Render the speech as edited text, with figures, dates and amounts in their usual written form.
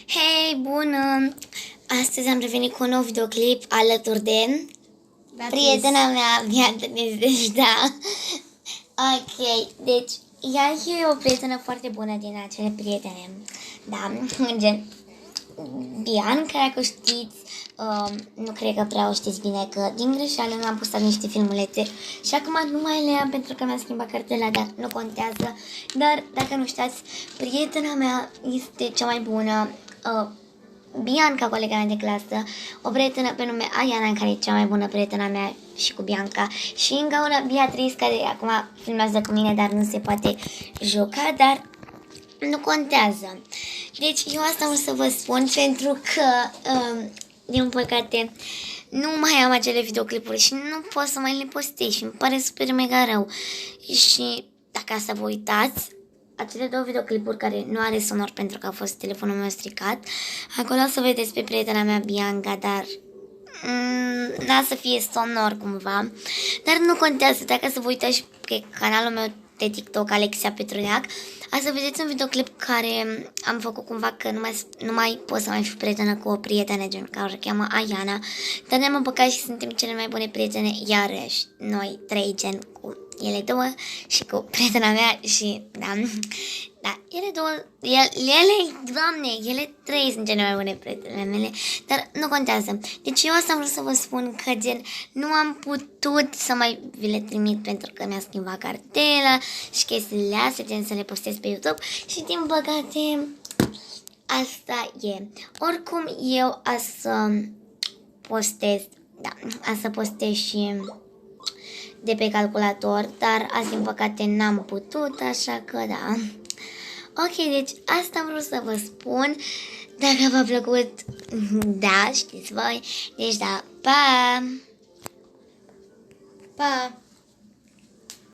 Hei, bună! Astăzi am revenit cu un nou videoclip alături de prietena mea, Bianca Dejdea. Ok, deci ea e o prietenă foarte bună din acele prietene. Da, gen Bianca, dacă știți, nu cred că prea o știți bine, că din greșeală mi-am postat niște filmulețe și acum nu mai le am pentru că mi-am schimbat cartela, dar nu contează. Dar dacă nu știați, prietena mea este cea mai bună, Bianca, colega mea de clasă, o prietenă pe nume Ayana, care e cea mai bună prietena mea și cu Bianca, și încă una, Beatrice, care acum filmează cu mine, dar nu se poate juca, dar nu contează. Deci eu asta vreau să vă spun pentru că, din păcate, nu mai am acele videoclipuri și nu pot să mai le postez și îmi pare super mega rău. Și dacă asta vă uitați, acele două videoclipuri care nu are sonor pentru că a fost telefonul meu stricat, acolo o să vedeți pe prietena mea Bianca, dar n-a să fie sonor cumva. Dar nu contează, dacă să vă uitați și pe canalul meu de TikTok, Alexia Petruneac, să vedeți un videoclip care am făcut cumva că nu mai pot să mai fiu prietenă cu o prietenă gen care o cheamă Ayana, dar ne-am împăcat și suntem cele mai bune prietene iarăși, noi trei, gen cu ele două și cu prietena mea și da, ele două, ele trei sunt cele mai bune prietenele mele, dar nu contează. Deci eu asta vreau să vă spun că gen nu am putut să mai vi le trimit pentru că mi-a schimbat cartela și chestiile astea, gen să le postez pe YouTube și din păcate asta e. Oricum eu o să postez, să postez și de pe calculator, dar azi din păcate n-am putut, așa că da. Ok, deci asta am vrut să vă spun. Dacă v-a plăcut, da, știți voi. Deci da, pa! Pa!